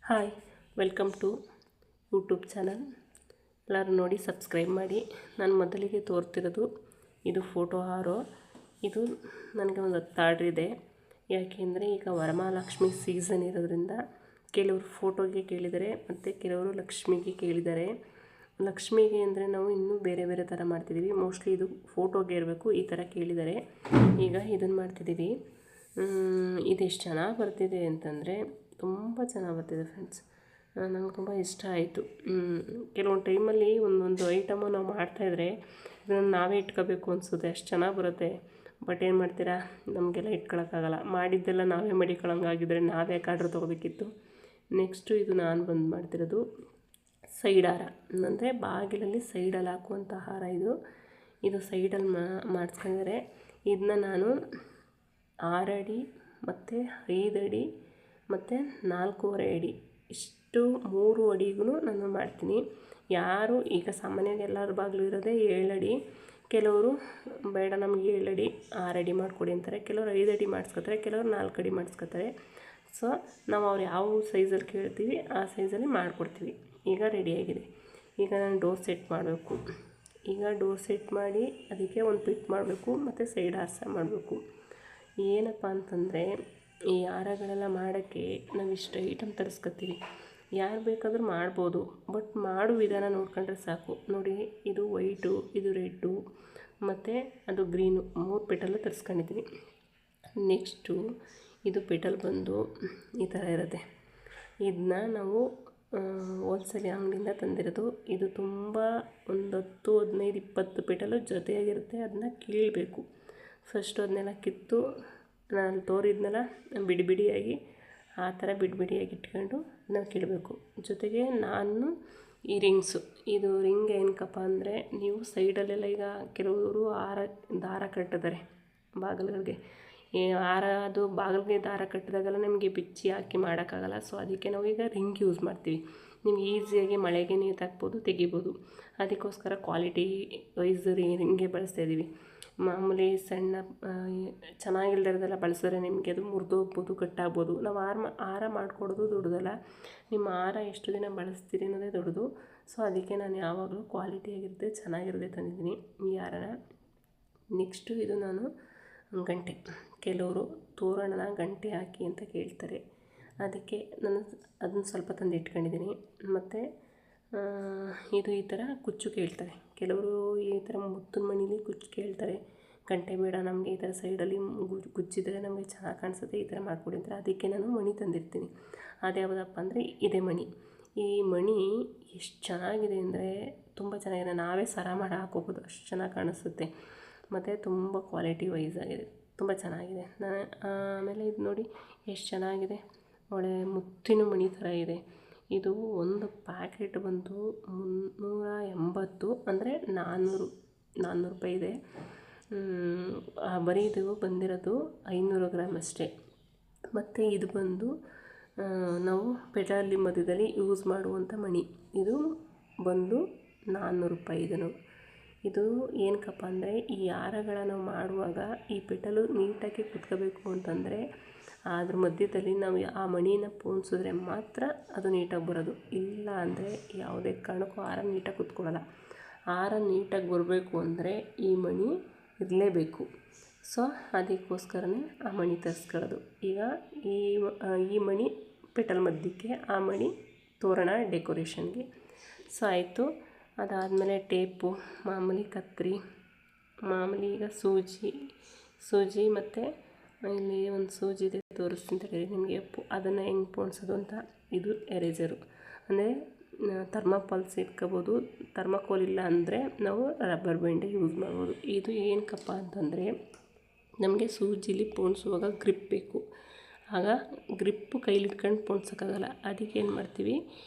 Hi, welcome to YouTube channel. ಎಲ್ಲರೂ ನೋಡಿ subscribe ಮಾಡಿ. ನಾನು ಮೊದಲಿಗೆ ತೋರ್ತಿರೋದು ಇದು ಫೋಟೋ ಹಾರೋ. ಇದು ನನಗೆ ಒಂದು 10 ಆರ್ಡ್ರ್ ಇದೆ. ಯಾಕೆಂದರೆ ಈಗ ವರಮಹಾಲಕ್ಷ್ಮಿ ಸೀಸನ್ ಇರೋದ್ರಿಂದ ಕೆಲವರು ಫೋಟೋಗೆ ಕೇಳಿದ್ದಾರೆ ಮತ್ತು ಕೆಲವರು ಲಕ್ಷ್ಮಿಗೆ ಕೇಳಿದ್ದಾರೆ. ಲಕ್ಷ್ಮಿಗೆ ಅಂದರೆ ನಾವು ಇನ್ನೂ ಬೇರೆ ಬೇರೆ ಥರ ಮಾಡ್ತಿದ್ದೀವಿ. ಮೋಸ್ಟ್ಲಿ ಇದು ಫೋಟೋಗೆ ಇರಬೇಕು, ಈ ಥರ ಕೇಳಿದ್ದಾರೆ. ಈಗ ಇದನ್ನು ಮಾಡ್ತಿದ್ದೀವಿ. ಇದೆಷ್ಟು ಚೆನ್ನಾಗಿ ಬರ್ತಿದೆ ಅಂತಂದರೆ ತುಂಬ ಚೆನ್ನಾಗಿ ಬರ್ತಿದೆ ಫ್ರೆಂಡ್ಸ್. ನಂಗೆ ತುಂಬ ಇಷ್ಟ ಆಯಿತು. ಕೆಲವೊಂದು ಟೈಮಲ್ಲಿ ಒಂದೊಂದು ಐಟಮು ನಾವು ಮಾಡ್ತಾಯಿದ್ರೆ ಇದನ್ನು ನಾವೇ ಇಟ್ಕೋಬೇಕು ಅನಿಸುತ್ತೆ, ಅಷ್ಟು ಚೆನ್ನಾಗಿ ಬರುತ್ತೆ. ಬಟ್ ಏನು ಮಾಡ್ತೀರಾ, ನಮಗೆಲ್ಲ ಇಟ್ಕೊಳಕ್ಕಾಗಲ್ಲ. ಮಾಡಿದ್ದೆಲ್ಲ ನಾವೇ ಮಡಿಕೊಳ್ಳೋಂಗಾಗಿದ್ದರೆ ನಾವೇ ಆರ್ಡ್ರ್ ತೊಗೋಬೇಕಿತ್ತು. ನೆಕ್ಸ್ಟು ಇದು ನಾನು ಬಂದು ಮಾಡ್ತಿರೋದು ಸೈಡ್ ಹಾರ, ಅಂದರೆ ಬಾಗಿಲಲ್ಲಿ ಸೈಡಲ್ಲಿ ಹಾಕುವಂಥ ಹಾರ. ಇದು ಸೈಡಲ್ಲಿ ಮಾಡಿಸ್ಕೊಂಡಿದ್ದಾರೆ. ಇದನ್ನ ನಾನು 6 ಅಡಿ ಮತ್ತು 5 ಅಡಿ ಮತ್ತು 4.25 ಅಡಿ ಇಷ್ಟು 3 ಅಡಿಗೂ ನಾನು ಮಾಡ್ತೀನಿ. ಯಾರು ಈಗ ಸಾಮಾನ್ಯವಾಗಿ ಎಲ್ಲರ ಬಾಗಿಲು ಇರೋದೇ 7 ಅಡಿ. ಕೆಲವರು ಬೇಡ ನಮಗೆ 7 ಅಡಿ 6 ಅಡಿ ಮಾಡಿಕೊಡಿ ಅಂತಾರೆ. ಕೆಲವರು 5 ಅಡಿ ಮಾಡಿಸ್ಕೊತಾರೆ, ಕೆಲವರು 4 ಅಡಿ ಮಾಡಿಸ್ಕೊತಾರೆ. ಸೊ ನಾವು ಅವ್ರು ಯಾವ ಸೈಜಲ್ಲಿ ಕೇಳ್ತೀವಿ ಆ ಸೈಜಲ್ಲಿ ಮಾಡಿಕೊಡ್ತೀವಿ. ಈಗ ರೆಡಿಯಾಗಿದೆ. ಈಗ ನಾನು ಡೋರ್ ಸೆಟ್ ಮಾಡಬೇಕು. ಈಗ ಡೋರ್ ಸೆಟ್ ಮಾಡಿ ಅದಕ್ಕೆ ಒಂದು ಪಿಟ್ ಮಾಡಬೇಕು ಮತ್ತು ಸೈಡ್ ಹಾರ ಮಾಡಬೇಕು. ಏನಪ್ಪ ಅಂತಂದರೆ ಈ ಹಾರಗಳೆಲ್ಲ ಮಾಡೋಕ್ಕೆ ನಾವು ಇಷ್ಟು ಐಟಮ್ ತರಿಸ್ಕೊತೀವಿ. ಯಾರು ಬೇಕಾದರೂ ಮಾಡ್ಬೋದು, ಬಟ್ ಮಾಡೋ ವಿಧಾನ ನೋಡ್ಕೊಂಡ್ರೆ ಸಾಕು. ನೋಡಿ, ಇದು ವೈಟು, ಇದು ರೆಡ್ಡು ಮತ್ತು ಅದು ಗ್ರೀನು 3 ಪೆಟಲ್ಲು ತರಿಸ್ಕೊಂಡಿದ್ದೀನಿ. ನೆಕ್ಸ್ಟು ಇದು ಪೆಟಲ್ ಬಂದು ಈ ಥರ ಇರುತ್ತೆ. ಇದನ್ನ ನಾವು ಹೋಲ್ಸೇಲ್ ಅಂಗಡಿಯಿಂದ ತಂದಿರೋದು. ಇದು ತುಂಬ ಒಂದು 10, 15, 20 ಪೆಟಲು ಜೊತೆಯಾಗಿರುತ್ತೆ. ಅದನ್ನ ಕೀಳಬೇಕು. ಫಸ್ಟು ಅದನ್ನೆಲ್ಲ ಕಿತ್ತು ನಾನು ತೋರಿದ್ನೆಲ್ಲ ಬಿಡಿ ಬಿಡಿಯಾಗಿ ಆ ಥರ ಬಿಡಿ ಬಿಡಿಯಾಗಿ ಇಟ್ಕೊಂಡು ನಾವು ಕೀಳಬೇಕು. ಜೊತೆಗೆ ನಾನು ಈ ರಿಂಗ್ಸು, ಇದು ರಿಂಗ್ ಏನಕ್ಕಪ್ಪ ಅಂದರೆ ನೀವು ಸೈಡಲ್ಲೆಲ್ಲ ಈಗ ಕೆಲವರು ದಾರ ಕಟ್ಟಿದ್ದಾರೆ ಬಾಗಿಲುಗಳಿಗೆ. ಈ ಹಾರ ಅದು ಬಾಗಿಲಿಗೆ ದಾರ ಕಟ್ಟಿದಾಗೆಲ್ಲ ನಿಮಗೆ ಬಿಚ್ಚಿ ಹಾಕಿ ಮಾಡೋಕ್ಕಾಗಲ್ಲ. ಸೊ ಅದಕ್ಕೆ ನಾವು ಈಗ ರಿಂಗ್ ಯೂಸ್ ಮಾಡ್ತೀವಿ. ನಿಮ್ಗೆ ಈಸಿಯಾಗಿ ಮಳೆಗೆ ನೀರು ಹಾಕ್ಬೋದು, ತೆಗಿಬೋದು. ಅದಕ್ಕೋಸ್ಕರ ಕ್ವಾಲಿಟಿ ವೈಸ್ ರಿಂಗೇ ಬಳಸ್ತಾಯಿದ್ದೀವಿ. ಮಾಮೂಲಿ ಸಣ್ಣ ಚೆನ್ನಾಗಿಲ್ದಿರೋದೆಲ್ಲ ಬಳಸಿದ್ರೆ ನಿಮಗೆ ಅದು ಮುರಿದೋಗ್ಬೋದು, ಕಟ್ಟಾಗ್ಬೋದು. ನಾವು ಹಾರ ಮಾಡಿಕೊಡೋದು ದೊಡ್ಡದಲ್ಲ, ನಿಮ್ಮ ಹಾರ ಎಷ್ಟು ದಿನ ಬಳಸ್ತೀರಿ ಅನ್ನೋದೇ ದೊಡ್ಡದು. ಸೊ ಅದಕ್ಕೆ ನಾನು ಯಾವಾಗಲೂ ಕ್ವಾಲಿಟಿಯಾಗಿರುತ್ತೆ, ಚೆನ್ನಾಗಿರೋದೇ ತಂದಿದ್ದೀನಿ ಈ ಹಾರನ. ನೆಕ್ಸ್ಟು ಇದು ನಾನು ಗಂಟೆ. ಕೆಲವರು ತೋರಣನ ಗಂಟೆ ಹಾಕಿ ಅಂತ ಕೇಳ್ತಾರೆ. ಅದಕ್ಕೆ ನಾನು ಅದನ್ನು ಸ್ವಲ್ಪ ತಂದು ಇಟ್ಕೊಂಡಿದ್ದೀನಿ. ಮತ್ತು ಇದು ಈ ಥರ ಕುಚ್ಚು ಕೇಳ್ತಾರೆ. ಕೆಲವರು ಈ ಥರ ಮುತ್ತಿನ ಮಣಿಲಿ ಕುಚ್ಚು ಕೇಳ್ತಾರೆ. ಗಂಟೆ ಬೇಡ ನಮಗೆ, ಈ ಥರ ಸೈಡಲ್ಲಿ ಕುಚ್ಚಿದ್ರೆ ನಮಗೆ ಚೆನ್ನಾಗಿ ಕಾಣಿಸುತ್ತೆ, ಈ ಥರ ಮಾಡಿಕೊಡಿ ಅಂತಾರೆ. ಅದಕ್ಕೆ ನಾನು ಮಣಿ ತಂದಿರ್ತೀನಿ. ಅದ್ಯಾವುದಪ್ಪ ಅಂದರೆ ಇದೇ ಮಣಿ. ಈ ಮಣಿ ಎಷ್ಟು ಚೆನ್ನಾಗಿದೆ ಅಂದರೆ ತುಂಬ ಚೆನ್ನಾಗಿದೆ. ನಾವೇ ಸರ ಮಾಡಿ ಹಾಕೋಬೋದು, ಅಷ್ಟು ಚೆನ್ನಾಗಿ ಕಾಣಿಸುತ್ತೆ. ಮತ್ತು ತುಂಬ ಕ್ವಾಲಿಟಿ ವೈಸ್ ಆಗಿದೆ, ತುಂಬ ಚೆನ್ನಾಗಿದೆ. ಆಮೇಲೆ ಇದು ನೋಡಿ ಎಷ್ಟು ಚೆನ್ನಾಗಿದೆ, ಒಳ್ಳೆ ಮುತ್ತಿನ ಮಣಿ ಥರ ಇದೆ. ಇದು ಒಂದು ಪ್ಯಾಕೆಟ್ ಬಂದು 380, ಅಂದರೆ 400 ರೂಪಾಯಿ ಇದೆ. ಬರೀ ಇದು ಬಂದಿರೋದು 500 ಗ್ರಾಮ್ ಅಷ್ಟೇ. ಮತ್ತು ಇದು ಬಂದು ನಾವು ಪೆಟಲ್ಲಿ ಮಧ್ಯದಲ್ಲಿ ಯೂಸ್ ಮಾಡುವಂಥ ಮಣಿ. ಇದು ಬಂದು 400 ರೂಪಾಯಿ. ಇದು ಏನಕ್ಕಪ್ಪ ಅಂದರೆ ಈ ಹಾರಗಳನ್ನು ಮಾಡುವಾಗ ಈ ಪೆಟಲು ನೀಟಾಗಿ ಕುತ್ಕೋಬೇಕು ಅಂತಂದರೆ ಅದ್ರ ಮಧ್ಯದಲ್ಲಿ ನಾವು ಆ ಮಣಿನ ಪೋಣಿಸಿದ್ರೆ ಮಾತ್ರ ಅದು ನೀಟಾಗಿ ಬರೋದು. ಇಲ್ಲ ಅಂದರೆ ಯಾವುದೇ ಕಾರಣಕ್ಕೂ ಹಾರ ನೀಟಾಗಿ ಕುತ್ಕೊಳ್ಳಲ್ಲ. ಹಾರ ನೀಟಾಗಿ ಬರಬೇಕು ಅಂದರೆ ಈ ಮಣಿ ಇರಲೇಬೇಕು. ಸೊ ಅದಕ್ಕೋಸ್ಕರನೇ ಆ ಮಣಿ ತರಿಸ್ಕೊಳ್ಳೋದು. ಈಗ ಈ ಮಣಿ ಪೆಟಲ್ ಮಧ್ಯಕ್ಕೆ, ಆ ಮಣಿ ತೋರಣ ಡೆಕೋರೇಷನ್ಗೆ. ಸೊ ಆಯಿತು. ಅದಾದಮೇಲೆ ಟೇಪು, ಮಾಮೂಲಿ ಕತ್ತರಿ, ಮಾಮೂಲಿ ಈಗ ಸೂಜಿ ಮತ್ತು ಇಲ್ಲಿ ಒಂದು ಸೂಜಿ ಇದೆ, ತೋರಿಸ್ತೀನಿ ತಡೀರಿ ನಿಮಗೆ. ಅದನ್ನು ಹೆಂಗೆ ಪೋಣಿಸೋದು ಅಂತ. ಇದು ಎರೇಸರು, ಅಂದರೆ ಥರ್ಮಾಕೋಲ್ಸ್ ಇಟ್ಕೋಬೋದು. ಥರ್ಮಾಕೋಲ್ ಇಲ್ಲ ಅಂದರೆ ನಾವು ರಬ್ಬರ್ ಬ್ಯಾಂಡೇ ಯೂಸ್ ಮಾಡ್ಬೋದು. ಇದು ಏನಕ್ಕಪ್ಪ ಅಂತಂದರೆ ನಮಗೆ ಸೂಜಿಲಿ ಪೋಣಿಸುವಾಗ ಗ್ರಿಪ್ ಬೇಕು. ಆಗ ಗ್ರಿಪ್ಪು ಕೈಲಿ ಇಟ್ಕೊಂಡು ಪೋಣಿಸೋಕ್ಕಾಗಲ್ಲ. ಅದಕ್ಕೆ ಏನು ಮಾಡ್ತೀವಿ,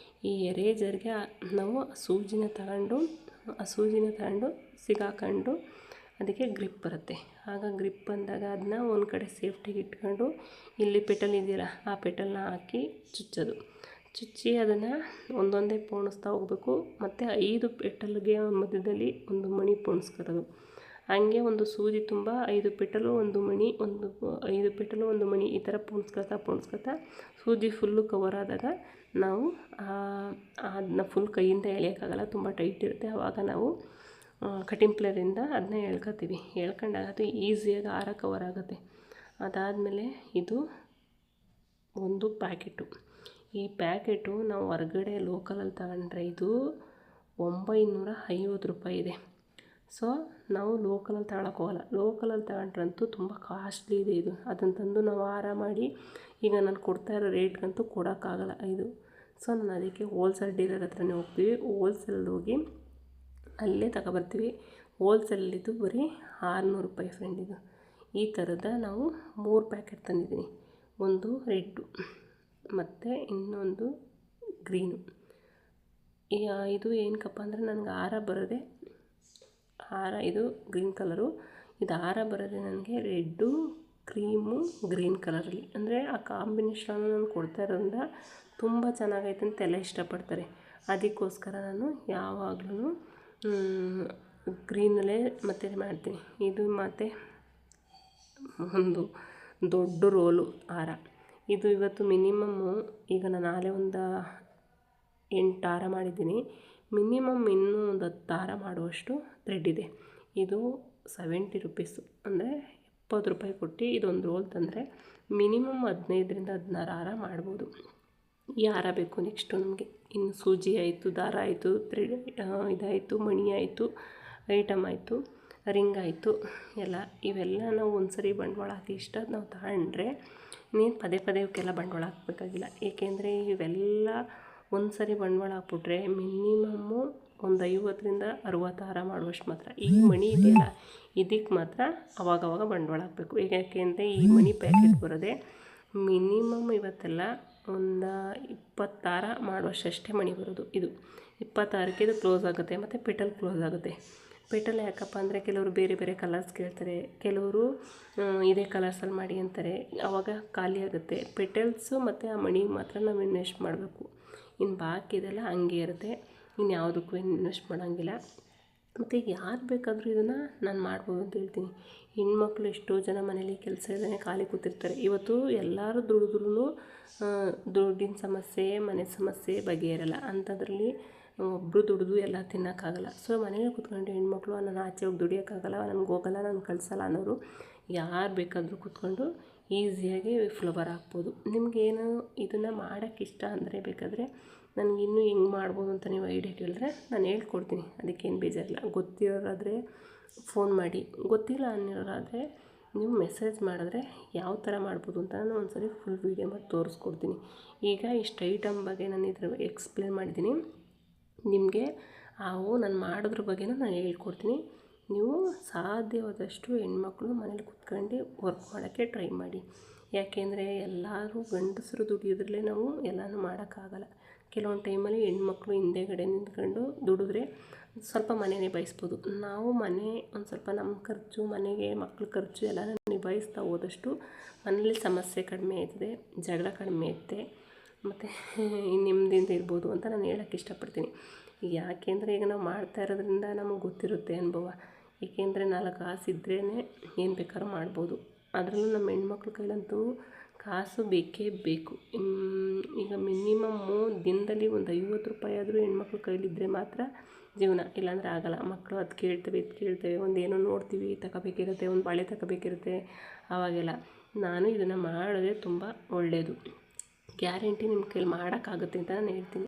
ಈ ಎರೇಜರ್ಗೆ ನಾವು ಸೂಜಿನ ತಗೊಂಡು ಸಿಗಾಕೊಂಡು ಅದಕ್ಕೆ ಗ್ರಿಪ್ ಬರುತ್ತೆ. ಆಗ ಗ್ರಿಪ್ ಬಂದಾಗ ಅದನ್ನ ಒಂದು ಕಡೆ ಸೇಫ್ಟಿಗೆ ಇಟ್ಕೊಂಡು ಇಲ್ಲಿ ಪೆಟಲ್ ಇದೆಯಲ್ಲ ಆ ಪೆಟಲ್ನ ಹಾಕಿ ಚುಚ್ಚಿ ಅದನ್ನು ಒಂದೊಂದೇ ಪೋಣಿಸ್ತಾ ಹೋಗಬೇಕು. ಮತ್ತು 5 ಪೆಟಲ್ಗೆ ಮಧ್ಯದಲ್ಲಿ ಒಂದು ಮಣಿ ಪೋಣಿಸ್ಕೊಳ್ಳೋದು. ಹಾಗೆ ಒಂದು ಸೂಜಿ ತುಂಬ 5 ಪೆಟಲು ಒಂದು ಮಣಿ, 5 ಪೆಟಲು ಒಂದು ಮಣಿ ಈ ಥರ ಪೋಣಿಸ್ಕೊತಾ ಸೂಜಿ ಫುಲ್ಲು ಕವರ್ ಆದಾಗ ನಾವು ಅದನ್ನ ಫುಲ್ ಕೈಯಿಂದ ಎಳೆಯೋಕ್ಕಾಗಲ್ಲ, ತುಂಬ ಟೈಟ್ ಇರುತ್ತೆ. ಆವಾಗ ನಾವು ಕಟಿಂಗ್ ಪ್ಲೇರಿಂದ ಅದನ್ನ ಎಳ್ಕೊತೀವಿ. ಎಳ್ಕೊಂಡಾಗ ಅದು ಈಸಿಯಾಗಿ ಹಾರ ಕವರ್ ಆಗುತ್ತೆ. ಅದಾದಮೇಲೆ ಇದು ಒಂದು ಪ್ಯಾಕೆಟು. ಈ ಪ್ಯಾಕೆಟು ನಾವು ಹೊರಗಡೆ ಲೋಕಲಲ್ಲಿ ತಗೊಂಡ್ರೆ ಇದು 950 ರೂಪಾಯಿ ಇದೆ. ಸೊ ನಾವು ಲೋಕಲಲ್ಲಿ ತಗೊಳಕ್ಕೋಗಲ್ಲ. ಲೋಕಲಲ್ಲಿ ತಗೊಂಡ್ರಂತೂ ತುಂಬ ಕಾಸ್ಟ್ಲಿ ಇದೆ ಇದು. ಅದನ್ನು ತಂದು ನಾವು ಹಾರ ಮಾಡಿ ಈಗ ನಾನು ಕೊಡ್ತಾ ಇರೋ ರೇಟ್ಗಂತೂ ಕೊಡೋಕ್ಕಾಗಲ್ಲ ಇದು. ಸೊ ನಾನು ಅದಕ್ಕೆ ಹೋಲ್ಸೇಲ್ ಡೀಲರ್ ಹತ್ರನೇ ಹೋಗ್ತೀವಿ. ಹೋಲ್ಸೇಲ್ ಹೋಗಿ ಅಲ್ಲೇ ತಗೊಬರ್ತೀವಿ. ಹೋಲ್ಸೇಲಿದ್ದು ಬರೀ 600 ರೂಪಾಯಿ ಫ್ರೆಂಡ್ ಇದು. ಈ ಥರದ ನಾವು 3 ಪ್ಯಾಕೆಟ್ ತಂದಿದ್ದೀನಿ. ಒಂದು ರೆಡ್ಡು ಮತ್ತು ಇನ್ನೊಂದು ಗ್ರೀನು. ಇದು ಏನಕ್ಕಪ್ಪ ಅಂದರೆ ನನಗೆ ಹಾರ ಬರೋದೆ ಇದು ಗ್ರೀನ್ ಕಲರು. ಇದು ಹಾರ ಬರೋದೆ ನನಗೆ ರೆಡ್ಡು, ಕ್ರೀಮು, ಗ್ರೀನ್ ಕಲರಲ್ಲಿ. ಅಂದರೆ ಆ ಕಾಂಬಿನೇಷನ್ ನಾನು ಕೊಡ್ತಾ ಇರೋದ್ರಿಂದ ತುಂಬ ಚೆನ್ನಾಗೈತೆ ಅಂತ ಎಲ್ಲ ಇಷ್ಟಪಡ್ತಾರೆ. ಅದಕ್ಕೋಸ್ಕರ ನಾನು ಯಾವಾಗಲೂ ಗ್ರೀನಲ್ಲೇ ಮತ್ತೆ ಮಾಡ್ತೀನಿ. ಇದು ಮತ್ತು ಒಂದು ದೊಡ್ಡ ರೋಲು ಹಾರ. ಇದು ಇವತ್ತು ಮಿನಿಮಮ್ಮು ಈಗ ನಾನು ನಾಳೆ ಒಂದು 8 ಹಾರ ಮಾಡಿದ್ದೀನಿ. ಮಿನಿಮಮ್ ಇನ್ನೂ ಒಂದು 10 ಹಾರ ಮಾಡುವಷ್ಟು ಥ್ರೆಡ್ ಇದೆ. ಇದು 70 ರೂಪೀಸು, ಅಂದರೆ 70 ರೂಪಾಯಿ ಕೊಟ್ಟು ಇದೊಂದು ರೋಲ್ ತಂದರೆ ಮಿನಿಮಮ್ 15ರಿಂದ 16 ಹಾರ ಮಾಡ್ಬೋದು. ಈ ಹಾರ ಬೇಕು ನೆಕ್ಸ್ಟು ನಮಗೆ. ಇನ್ನು ಸೂಜಿ ಆಯಿತು, ದಾರ ಆಯಿತು, ಥ್ರೆಡ್ ಇದಾಯಿತು, ಮಣಿ ಆಯಿತು, ಐಟಮ್ ಆಯಿತು, ರಿಂಗ್ ಆಯಿತು, ಇವೆಲ್ಲ ನಾವು ಒಂದು ಸರಿ ಬಂಡವಾಳ ಹಾಕಿ ಇಷ್ಟ ನಾವು ತಗೊಂಡ್ರೆ ನೀನು ಪದೇ ಇವಕ್ಕೆಲ್ಲ ಬಂಡವಾಳ ಹಾಕಬೇಕಾಗಿಲ್ಲ. ಏಕೆಂದರೆ ಇವೆಲ್ಲ ಒಂದು ಸರಿ ಬಂಡವಾಳ ಹಾಕ್ಬಿಟ್ರೆ ಮಿನಿಮಮ್ಮು ಒಂದು 50ರಿಂದ 60 ಹಾರ ಮಾಡುವಷ್ಟು ಮಾತ್ರ. ಈ ಮಣಿ ಇದೆಯಲ್ಲ ಇದಕ್ಕೆ ಮಾತ್ರ ಅವಾಗವಾಗ ಬಂಡವಾಳ ಹಾಕಬೇಕು. ಏಕೆಂದರೆ ಈ ಮಣಿ ಪ್ಯಾಕೆಟ್ ಬರೋದೆ ಮಿನಿಮಮ್ ಇವತ್ತೆಲ್ಲ ಒಂದು 20 ಹಾರ ಮಾಡುವಷ್ಟೇ ಮಣಿ ಬರೋದು. ಇದು 20 ಹಾರಕ್ಕೆ ಇದು ಕ್ಲೋಸ್ ಆಗುತ್ತೆ. ಮತ್ತು ಪೆಟಲ್ ಕ್ಲೋಸ್ ಆಗುತ್ತೆ. ಪೆಟಲ್ ಯಾಕಪ್ಪ ಅಂದರೆ ಕೆಲವರು ಬೇರೆ ಬೇರೆ ಕಲರ್ಸ್ ಕೇಳ್ತಾರೆ, ಕೆಲವರು ಇದೇ ಕಲರ್ಸಲ್ಲಿ ಮಾಡಿ ಅಂತಾರೆ. ಆವಾಗ ಖಾಲಿ ಆಗುತ್ತೆ. ಪೆಟಲ್ಸು ಮತ್ತು ಆ ಮಣಿಗೆ ಮಾತ್ರ ನಾವು ಇನ್ವೆಸ್ಟ್ ಮಾಡಬೇಕು. ಇನ್ನು ಬಾಕಿದೆಲ್ಲ ಹಂಗೆ ಇರುತ್ತೆ. ಇನ್ನು ಯಾವುದಕ್ಕೂ ಇನ್ವೆಸ್ಟ್ ಮಾಡೋಂಗಿಲ್ಲ. ಮತ್ತು ಯಾರು ಬೇಕಾದರೂ ಇದನ್ನು ನಾನು ಮಾಡ್ಬೋದು ಅಂತ ಹೇಳ್ತೀನಿ. ಹೆಣ್ಮಕ್ಳು ಎಷ್ಟೋ ಜನ ಮನೇಲಿ ಕೆಲಸ ಇಲ್ಲದೇ ಖಾಲಿ ಕೂತಿರ್ತಾರೆ. ಇವತ್ತು ಎಲ್ಲರೂ ದುಡಿದ್ರೂ ದುಡ್ಡಿನ ಸಮಸ್ಯೆ, ಮನೆ ಸಮಸ್ಯೆ ಬಗೆಯಿರಲ್ಲ. ಅಂಥದ್ರಲ್ಲಿ ಒಬ್ಬರು ದುಡಿದು ಎಲ್ಲ ತಿನ್ನೋಕ್ಕಾಗಲ್ಲ. ಸೊ ಮನೇಲಿ ಕೂತ್ಕೊಂಡು ಹೆಣ್ಮಕ್ಳು ನಾನು ಆಚೆ ಹೋಗಿ ದುಡಿಯೋಕ್ಕಾಗಲ್ಲ, ನನಗೆ ಹೋಗಲ್ಲ, ನಾನು ಕಳಿಸಲ್ಲ ಅನ್ನೋರು ಯಾರು ಬೇಕಾದರೂ ಕೂತ್ಕೊಂಡು ಈಸಿಯಾಗಿ ಫ್ಲವರ್ ಹಾಕ್ಬೋದು. ನಿಮಗೇನು ಇದನ್ನು ಮಾಡೋಕ್ಕೆ ಇಷ್ಟ ಅಂದರೆ ಬೇಕಾದರೆ ನನಗೆ ಇನ್ನೂ ಹೆಂಗೆ ಮಾಡ್ಬೋದು ಅಂತ ನೀವು ಐಡಿಯಾ ಕೇಳಿದ್ರೆ ನಾನು ಹೇಳ್ಕೊಡ್ತೀನಿ. ಅದಕ್ಕೇನು ಬೇಜಾರಿಲ್ಲ. ಗೊತ್ತಿರೋರಾದರೆ ಫೋನ್ ಮಾಡಿ, ಗೊತ್ತಿಲ್ಲ ಅನ್ನೋರಾದರೆ ನೀವು ಮೆಸೇಜ್ ಮಾಡಿದ್ರೆ ಯಾವ ಥರ ಮಾಡ್ಬೋದು ಅಂತ ನಾನು ಒಂದು ಸರಿ ಫುಲ್ ವೀಡಿಯೋ ಮಾಡಿ ತೋರಿಸ್ಕೊಡ್ತೀನಿ. ಈಗ ಇಷ್ಟು ಐಟಮ್ ಬಗ್ಗೆ ನಾನು ಇದ್ರ ಎಕ್ಸ್ಪ್ಲೇನ್ ಮಾಡಿದ್ದೀನಿ. ನಿಮಗೆ ನಾನು ಮಾಡೋದ್ರ ಬಗ್ಗೆನೂ ನಾನು ಹೇಳ್ಕೊಡ್ತೀನಿ. ನೀವು ಸಾಧ್ಯವಾದಷ್ಟು ಹೆಣ್ಮಕ್ಳು ಮನೇಲಿ ಕೂತ್ಕೊಂಡು ವರ್ಕ್ ಮಾಡೋಕ್ಕೆ ಟ್ರೈ ಮಾಡಿ. ಯಾಕೆಂದರೆ ಎಲ್ಲರೂ ಗಂಡಸರು ದುಡಿಯೋದ್ರಲ್ಲೇ ನಾವು ಎಲ್ಲನೂ ಮಾಡೋಕ್ಕಾಗಲ್ಲ. ಕೆಲವೊಂದು ಟೈಮಲ್ಲಿ ಹೆಣ್ಮಕ್ಳು ಹಿಂದೆಗಡೆ ನಿಂತ್ಕೊಂಡು ದುಡಿದ್ರೆ ಸ್ವಲ್ಪ ಮನೆ ನಿಭಾಯಿಸ್ಬೋದು. ನಾವು ಮನೆ ಒಂದು ಸ್ವಲ್ಪ ನಮ್ಮ ಖರ್ಚು, ಮನೆಗೆ ಮಕ್ಳ ಖರ್ಚು ಎಲ್ಲ ನಿಭಾಯಿಸ್ತಾ ಹೋದಷ್ಟು ಮನೇಲಿ ಸಮಸ್ಯೆ ಕಡಿಮೆ ಆಯ್ತದೆ, ಜಗಳ ಕಡಿಮೆ ಆಯ್ತದೆ, ಮತ್ತು ನೆಮ್ಮದಿಯಿಂದ ಇರ್ಬೋದು ಅಂತ ನಾನು ಹೇಳೋಕ್ಕೆ ಇಷ್ಟಪಡ್ತೀನಿ. ಯಾಕೆಂದರೆ ಈಗ ನಾವು ಮಾಡ್ತಾ ಇರೋದ್ರಿಂದ ನಮಗೆ ಗೊತ್ತಿರುತ್ತೆ ಅನುಭವ. ಏಕೆಂದರೆ 4 ಕಾಸು ಇದ್ರೇ ಏನು ಬೇಕಾದ್ರೂ ಮಾಡ್ಬೋದು. ಅದರಲ್ಲೂ ನಮ್ಮ ಹೆಣ್ಮಕ್ಳ ಕೈಲಂತೂ ಕಾಸು ಬೇಕೇ ಬೇಕು. ಈಗ ಮಿನಿಮಮ್ಮು ದಿನದಲ್ಲಿ ಒಂದು 50 ರೂಪಾಯಿ ಆದರೂ ಹೆಣ್ಮಕ್ಳ ಕೈಲಿದ್ದರೆ ಮಾತ್ರ ಜೀವನ, ಇಲ್ಲಾಂದರೆ ಆಗೋಲ್ಲ. ಮಕ್ಕಳು ಅದು ಕೇಳ್ತವೆ, ಇದು ಕೇಳ್ತವೆ, ಒಂದು ಏನೋ ನೋಡ್ತೀವಿ ತಗೋಬೇಕಿರುತ್ತೆ, ಒಂದು ಬಾಳೆ ತಗೋಬೇಕಿರುತ್ತೆ. ಆವಾಗೆಲ್ಲ ನಾನು ಇದನ್ನು ಮಾಡಿದ್ರೆ ತುಂಬ ಒಳ್ಳೆಯದು. ಗ್ಯಾರಂಟಿ ನಿಮ್ಮ ಕೈಲಿ ಮಾಡೋಕ್ಕಾಗುತ್ತೆ ಅಂತ ನಾನು ಹೇಳ್ತೀನಿ.